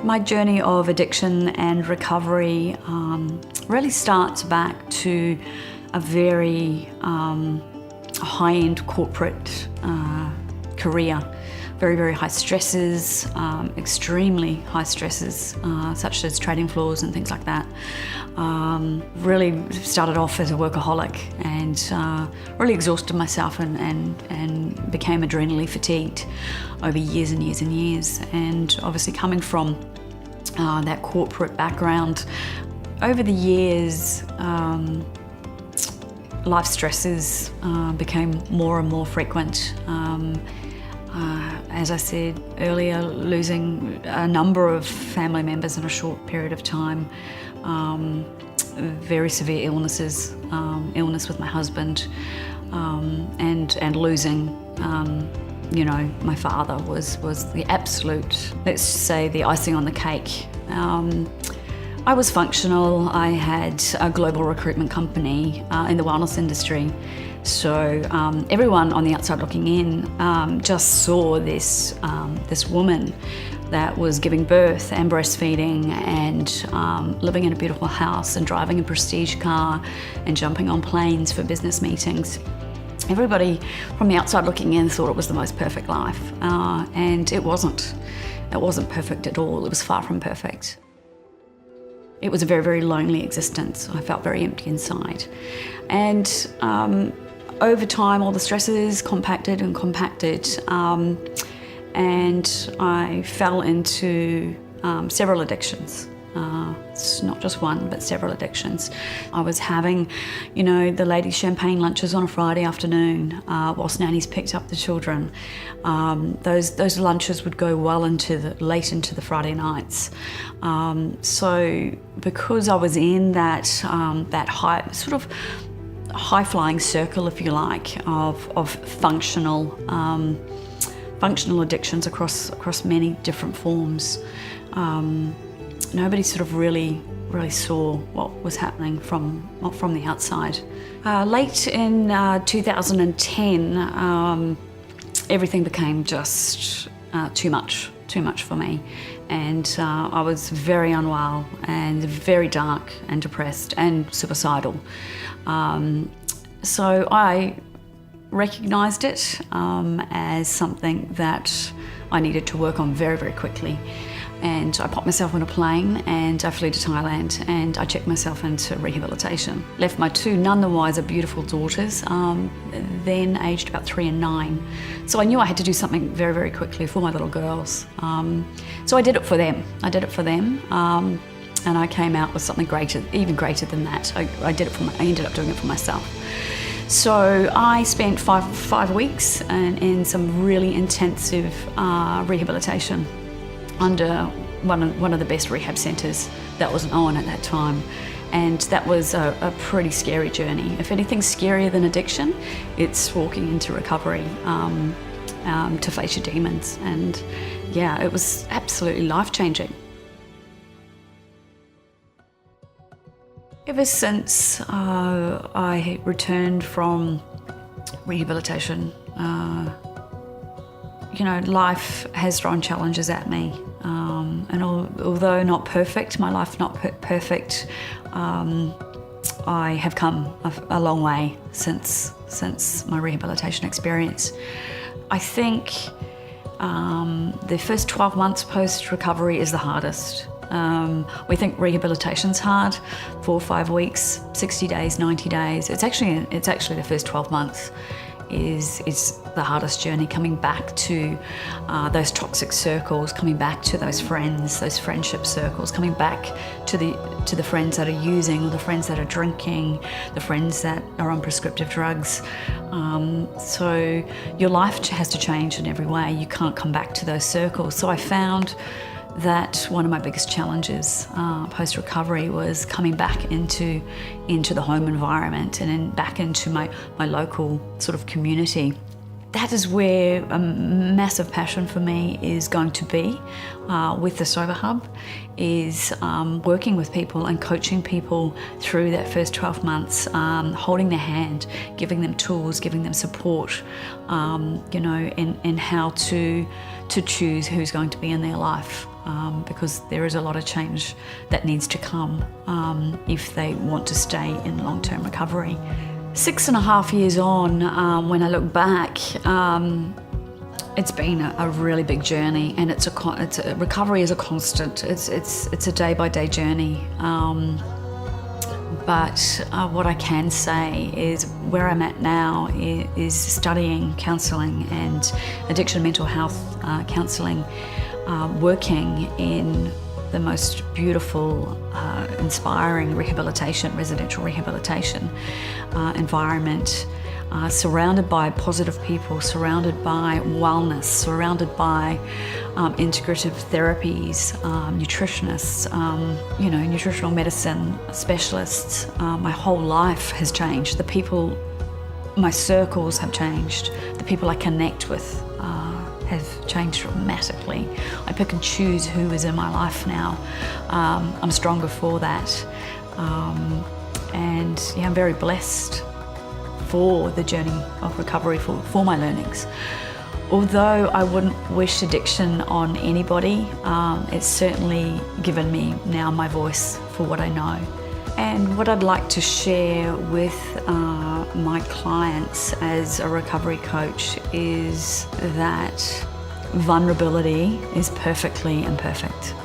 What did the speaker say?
My journey of addiction and recovery really starts back to a very high-end corporate career. Very, very high stresses, extremely high stresses, such as trading floors and things like that. Really started off as a workaholic and really exhausted myself and became adrenally fatigued over years and years and years. And obviously coming from that corporate background, over the years, life stresses became more and more frequent. As I said earlier, losing a number of family members in a short period of time, very severe illnesses, illness with my husband, and losing, my father was the absolute, let's say, the icing on the cake. I was functional. I had a global recruitment company in the wellness industry. So everyone on the outside looking in just saw this woman that was giving birth and breastfeeding and living in a beautiful house and driving a prestige car and jumping on planes for business meetings. Everybody from the outside looking in thought it was the most perfect life, and it wasn't. It wasn't perfect at all. It was far from perfect. It was a very, very lonely existence. I felt very empty inside. And over time, all the stresses compacted, and I fell into several addictions. It's not just one, but several addictions. I was having, the ladies' champagne lunches on a Friday afternoon whilst nannies picked up the children. Those lunches would go well late into the Friday nights. So because I was in that high-flying circle, if you like, of functional addictions across many different forms, nobody sort of really saw what was happening from the outside. Late in 2010, everything became just too much for me, and I was very unwell and very dark and depressed and suicidal. So I recognised it as something that I needed to work on very, very quickly. And I popped myself on a plane and I flew to Thailand and I checked myself into rehabilitation. Left my two none the wiser beautiful daughters, then aged about 3 and 9. So I knew I had to do something very, very quickly for my little girls. So I did it for them. And I came out with something greater, even greater than that. I ended up doing it for myself. So I spent five weeks in some really intensive rehabilitation under one of the best rehab centres that was known at that time. And that was a pretty scary journey. If anything's scarier than addiction, it's walking into recovery to face your demons. And yeah, it was absolutely life-changing. Ever since I returned from rehabilitation, life has thrown challenges at me. And although not perfect, my life not perfect, I have come a long way since my rehabilitation experience. I think the first 12 months post-recovery is the hardest. We think rehabilitation's hard, 4 or 5 weeks, 60 days, 90 days. It's actually the first 12 months is the hardest journey, coming back to those toxic circles, coming back to those friends, those friendship circles, coming back to the friends that are using, or the friends that are drinking, the friends that are on prescriptive drugs. So your life has to change in every way. You can't come back to those circles. So I found that one of my biggest challenges post-recovery was coming back into the home environment and then back into my local sort of community. that is where a massive passion for me is going to be with the Sober Hub, is working with people and coaching people through that first 12 months, holding their hand, giving them tools, giving them support, in how to choose who's going to be in their life. Because there is a lot of change that needs to come if they want to stay in long-term recovery. 6.5 years on, when I look back, it's been a really big journey, and recovery is a constant. It's a day-by-day journey. But what I can say is where I'm at now is studying counselling and addiction mental health counselling, working in the most beautiful, inspiring residential rehabilitation environment, surrounded by positive people, surrounded by wellness, surrounded by integrative therapies, nutritionists, nutritional medicine specialists. My whole life has changed. My circles have changed. The people I connect with have changed dramatically. I pick and choose who is in my life now. I'm stronger for that. I'm very blessed for the journey of recovery, for my learnings. Although I wouldn't wish addiction on anybody, it's certainly given me now my voice for what I know. And what I'd like to share with my clients as a recovery coach is that vulnerability is perfectly imperfect.